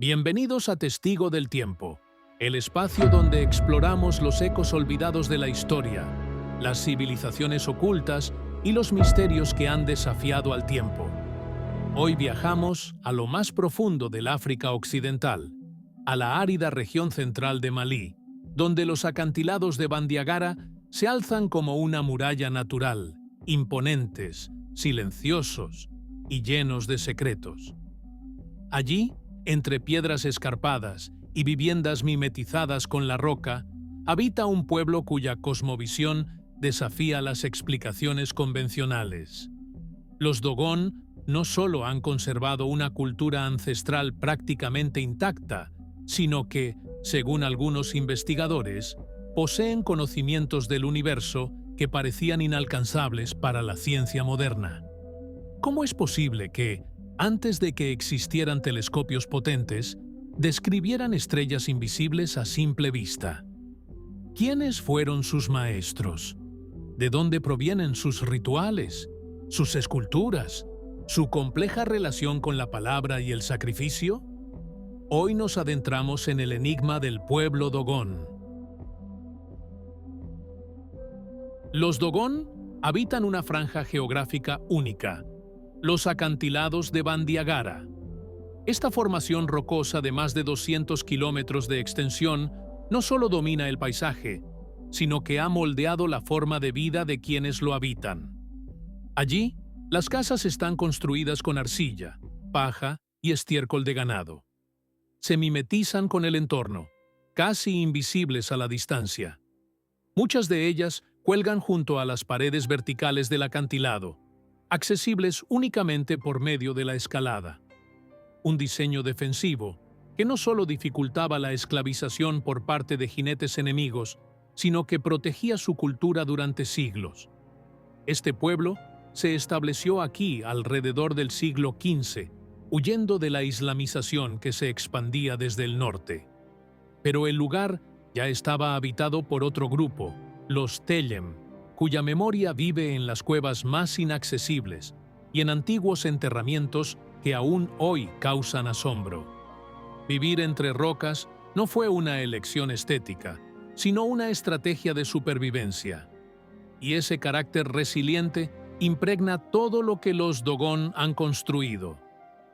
Bienvenidos a Testigo del Tiempo, el espacio donde exploramos los ecos olvidados de la historia, las civilizaciones ocultas y los misterios que han desafiado al tiempo. Hoy viajamos a lo más profundo del África Occidental, a la árida región central de Malí, donde los acantilados de Bandiagara se alzan como una muralla natural, imponentes, silenciosos y llenos de secretos. Allí, entre piedras escarpadas y viviendas mimetizadas con la roca, habita un pueblo cuya cosmovisión desafía las explicaciones convencionales. Los Dogon no solo han conservado una cultura ancestral prácticamente intacta, sino que, según algunos investigadores, poseen conocimientos del universo que parecían inalcanzables para la ciencia moderna. ¿Cómo es posible que, antes de que existieran telescopios potentes, describieran estrellas invisibles a simple vista? ¿Quiénes fueron sus maestros? ¿De dónde provienen sus rituales, sus esculturas, su compleja relación con la palabra y el sacrificio? Hoy nos adentramos en el enigma del pueblo Dogon. Los Dogon habitan una franja geográfica única, los acantilados de Bandiagara. Esta formación rocosa de más de 200 kilómetros de extensión no solo domina el paisaje, sino que ha moldeado la forma de vida de quienes lo habitan. Allí, las casas están construidas con arcilla, paja y estiércol de ganado. Se mimetizan con el entorno, casi invisibles a la distancia. Muchas de ellas cuelgan junto a las paredes verticales del acantilado, accesibles únicamente por medio de la escalada. Un diseño defensivo que no solo dificultaba la esclavización por parte de jinetes enemigos, sino que protegía su cultura durante siglos. Este pueblo se estableció aquí alrededor del siglo XV, huyendo de la islamización que se expandía desde el norte. Pero el lugar ya estaba habitado por otro grupo, los Tellem, cuya memoria vive en las cuevas más inaccesibles y en antiguos enterramientos que aún hoy causan asombro. Vivir entre rocas no fue una elección estética, sino una estrategia de supervivencia. Y ese carácter resiliente impregna todo lo que los Dogon han construido: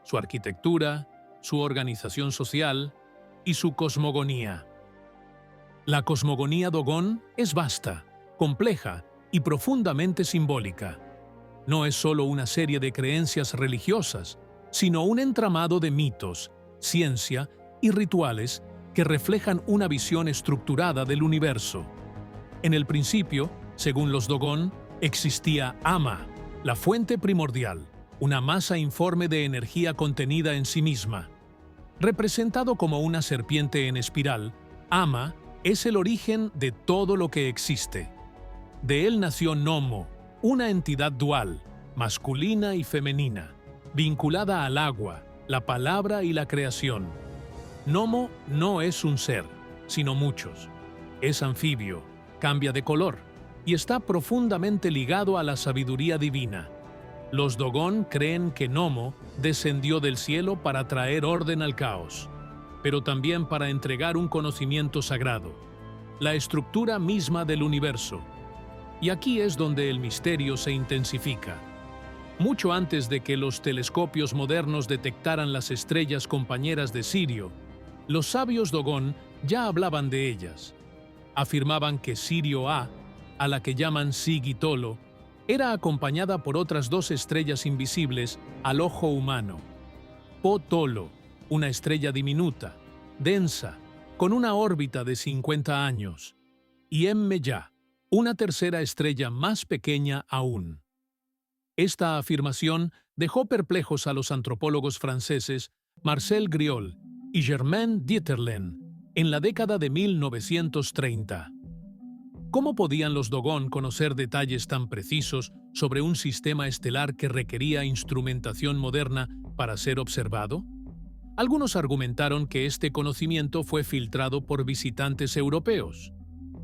su arquitectura, su organización social y su cosmogonía. La cosmogonía Dogon es vasta, compleja y profundamente simbólica. No es solo una serie de creencias religiosas, sino un entramado de mitos, ciencia y rituales que reflejan una visión estructurada del universo. En el principio, según los Dogon, existía Ama, la fuente primordial, una masa informe de energía contenida en sí misma. Representado como una serpiente en espiral, Ama es el origen de todo lo que existe. De él nació Nomo, una entidad dual, masculina y femenina, vinculada al agua, la palabra y la creación. Nomo no es un ser, sino muchos. Es anfibio, cambia de color y está profundamente ligado a la sabiduría divina. Los Dogon creen que Nomo descendió del cielo para traer orden al caos, pero también para entregar un conocimiento sagrado, la estructura misma del universo. Y aquí es donde el misterio se intensifica. Mucho antes de que los telescopios modernos detectaran las estrellas compañeras de Sirio, los sabios Dogon ya hablaban de ellas. Afirmaban que Sirio A, a la que llaman Sigitolo, era acompañada por otras dos estrellas invisibles al ojo humano: Po-Tolo, una estrella diminuta, densa, con una órbita de 50 años, y Emmeya, una tercera estrella más pequeña aún. Esta afirmación dejó perplejos a los antropólogos franceses Marcel Griol y Germain Dieterlen en la década de 1930. ¿Cómo podían los Dogon conocer detalles tan precisos sobre un sistema estelar que requería instrumentación moderna para ser observado? Algunos argumentaron que este conocimiento fue filtrado por visitantes europeos.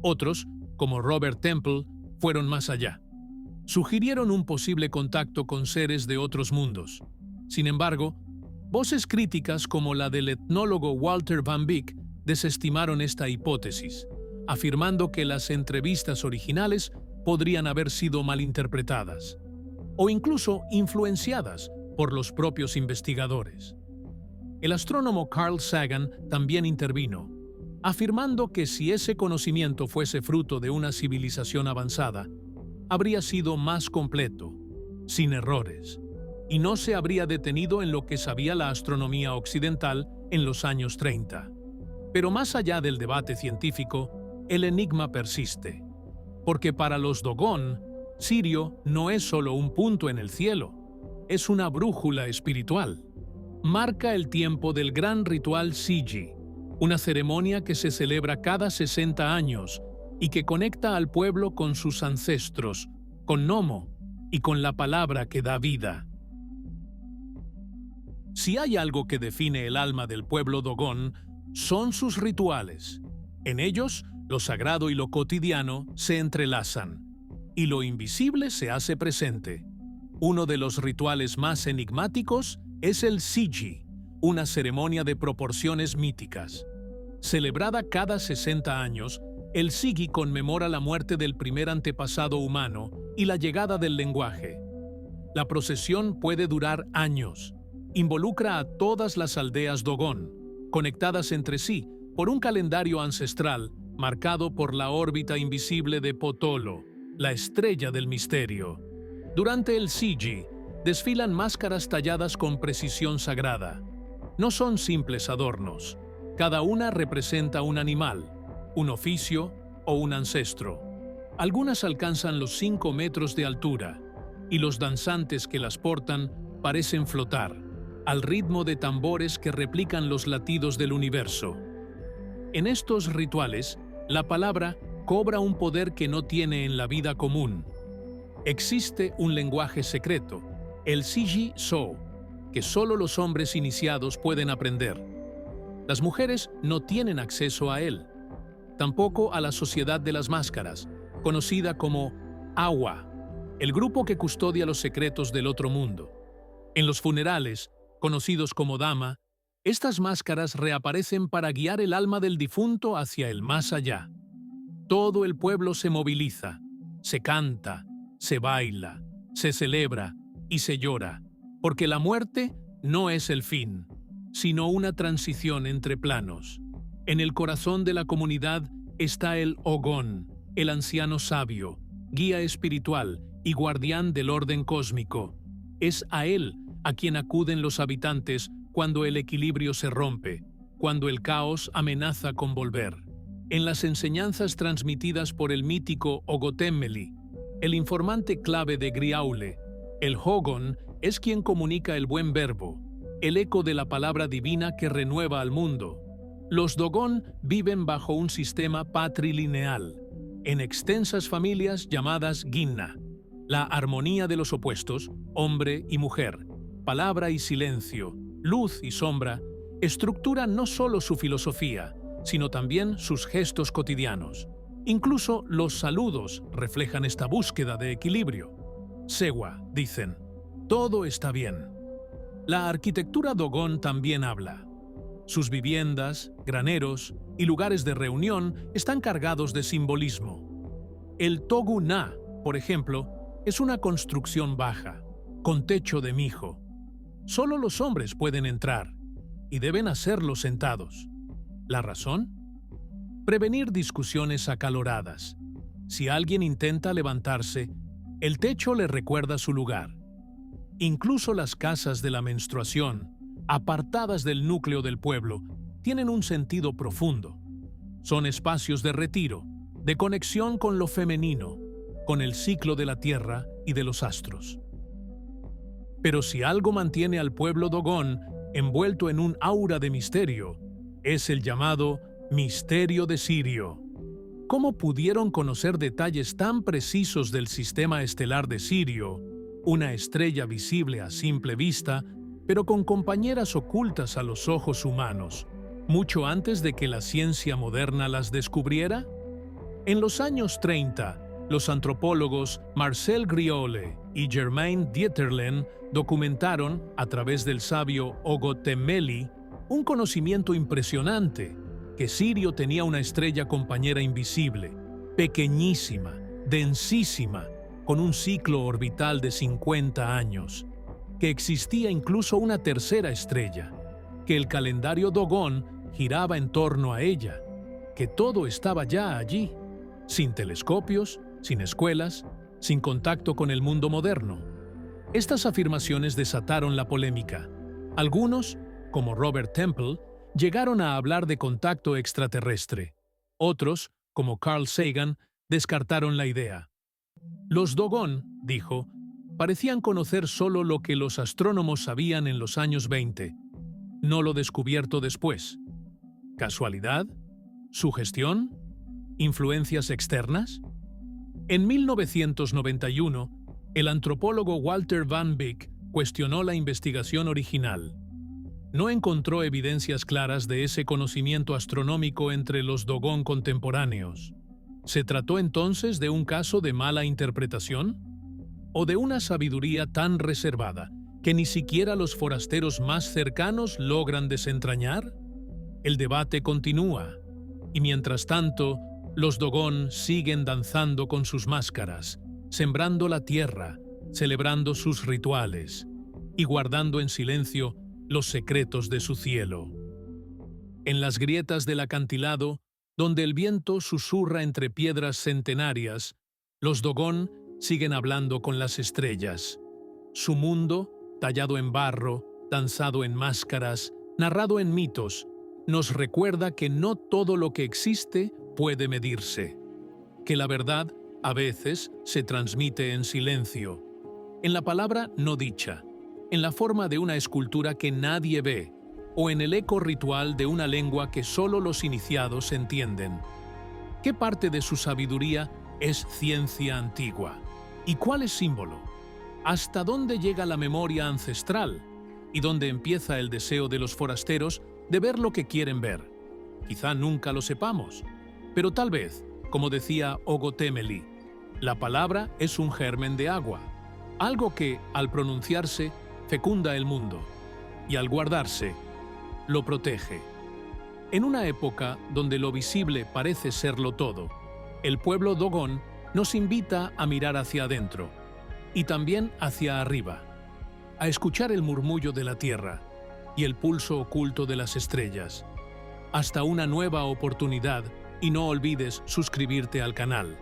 Otros, como Robert Temple, fueron más allá. Sugirieron un posible contacto con seres de otros mundos. Sin embargo, Voces críticas como la del etnólogo Walter Van Beek desestimaron esta hipótesis, afirmando que las entrevistas originales podrían haber sido malinterpretadas o incluso influenciadas por los propios investigadores. El astrónomo Carl Sagan también intervino, afirmando que si ese conocimiento fuese fruto de una civilización avanzada, habría sido más completo, sin errores, y no se habría detenido en lo que sabía la astronomía occidental en los años 30. Pero más allá del debate científico, el enigma persiste, porque para los Dogon, Sirio no es solo un punto en el cielo, es una brújula espiritual. Marca el tiempo del gran ritual Siji, una ceremonia que se celebra cada 60 años y que conecta al pueblo con sus ancestros, con Nomo y con la palabra que da vida. Si hay algo que define el alma del pueblo Dogon, son sus rituales. En ellos, lo sagrado y lo cotidiano se entrelazan, y lo invisible se hace presente. Uno de los rituales más enigmáticos es el Siji, una ceremonia de proporciones míticas. Celebrada cada 60 años, el Siji conmemora la muerte del primer antepasado humano y la llegada del lenguaje. La procesión puede durar años. Involucra a todas las aldeas Dogon, conectadas entre sí por un calendario ancestral marcado por la órbita invisible de Potolo, la estrella del misterio. Durante el Siji, desfilan máscaras talladas con precisión sagrada. No son simples adornos. Cada una representa un animal, un oficio o un ancestro. Algunas alcanzan los 5 metros de altura, y los danzantes que las portan parecen flotar, al ritmo de tambores que replican los latidos del universo. En estos rituales, la palabra cobra un poder que no tiene en la vida común. Existe un lenguaje secreto, el Siji So, que solo los hombres iniciados pueden aprender. Las mujeres no tienen acceso a él. Tampoco a la Sociedad de las Máscaras, conocida como Awa, el grupo que custodia los secretos del otro mundo. En los funerales, conocidos como Dama, estas máscaras reaparecen para guiar el alma del difunto hacia el más allá. Todo el pueblo se moviliza, se canta, se baila, se celebra y se llora, porque la muerte no es el fin, sino una transición entre planos. En el corazón de la comunidad está el Ogón, el anciano sabio, guía espiritual y guardián del orden cósmico. Es a él a quien acuden los habitantes cuando el equilibrio se rompe, cuando el caos amenaza con volver. En las enseñanzas transmitidas por el mítico Ogotemeli, el informante clave de Griaule, el Hogon es quien comunica el buen verbo, el eco de la palabra divina que renueva al mundo. Los Dogon viven bajo un sistema patrilineal, en extensas familias llamadas Ginna. La armonía de los opuestos, hombre y mujer, palabra y silencio, luz y sombra, estructura no solo su filosofía, sino también sus gestos cotidianos. Incluso los saludos reflejan esta búsqueda de equilibrio. Sewa, dicen, todo está bien. La arquitectura Dogon también habla. Sus viviendas, graneros y lugares de reunión están cargados de simbolismo. El Togu Na, por ejemplo, es una construcción baja, con techo de mijo. Solo los hombres pueden entrar, y deben hacerlo sentados. ¿La razón? Prevenir discusiones acaloradas. Si alguien intenta levantarse, el techo le recuerda su lugar. Incluso las casas de la menstruación, apartadas del núcleo del pueblo, tienen un sentido profundo. Son espacios de retiro, de conexión con lo femenino, con el ciclo de la tierra y de los astros. Pero si algo mantiene al pueblo Dogon envuelto en un aura de misterio, es el llamado misterio de Sirio. ¿Cómo pudieron conocer detalles tan precisos del sistema estelar de Sirio, una estrella visible a simple vista, pero con compañeras ocultas a los ojos humanos, mucho antes de que la ciencia moderna las descubriera? En los años 30, los antropólogos Marcel Griaule y Germain Dieterlen documentaron, a través del sabio Ogotemeli, un conocimiento impresionante, que Sirio tenía una estrella compañera invisible, pequeñísima, densísima, con un ciclo orbital de 50 años, que existía incluso una tercera estrella, que el calendario Dogon giraba en torno a ella, que todo estaba ya allí, sin telescopios, sin escuelas, sin contacto con el mundo moderno. Estas afirmaciones desataron la polémica. Algunos, como Robert Temple, llegaron a hablar de contacto extraterrestre. Otros, como Carl Sagan, descartaron la idea. Los Dogon, dijo, parecían conocer solo lo que los astrónomos sabían en los años 20, no lo descubierto después. ¿Casualidad? ¿Sugestión? ¿Influencias externas? En 1991, el antropólogo Walter Van Beek cuestionó la investigación original. No encontró evidencias claras de ese conocimiento astronómico entre los Dogon contemporáneos. ¿Se trató entonces de un caso de mala interpretación? ¿O de una sabiduría tan reservada que ni siquiera los forasteros más cercanos logran desentrañar? El debate continúa, y mientras tanto, los Dogon siguen danzando con sus máscaras, sembrando la tierra, celebrando sus rituales y guardando en silencio los secretos de su cielo. En las grietas del acantilado, donde el viento susurra entre piedras centenarias, los Dogon siguen hablando con las estrellas. Su mundo, tallado en barro, danzado en máscaras, narrado en mitos, nos recuerda que no todo lo que existe puede medirse, que la verdad a veces se transmite en silencio, en la palabra no dicha, en la forma de una escultura que nadie ve, o en el eco ritual de una lengua que solo los iniciados entienden. ¿Qué parte de su sabiduría es ciencia antigua? ¿Y cuál es símbolo? ¿Hasta dónde llega la memoria ancestral? ¿Y dónde empieza el deseo de los forasteros de ver lo que quieren ver? Quizá nunca lo sepamos, pero tal vez, como decía Ogotemeli, la palabra es un germen de agua, algo que, al pronunciarse, fecunda el mundo, y al guardarse, lo protege. En una época donde lo visible parece serlo todo, el pueblo Dogon nos invita a mirar hacia adentro, y también hacia arriba, a escuchar el murmullo de la tierra y el pulso oculto de las estrellas. Hasta una nueva oportunidad, y no olvides suscribirte al canal.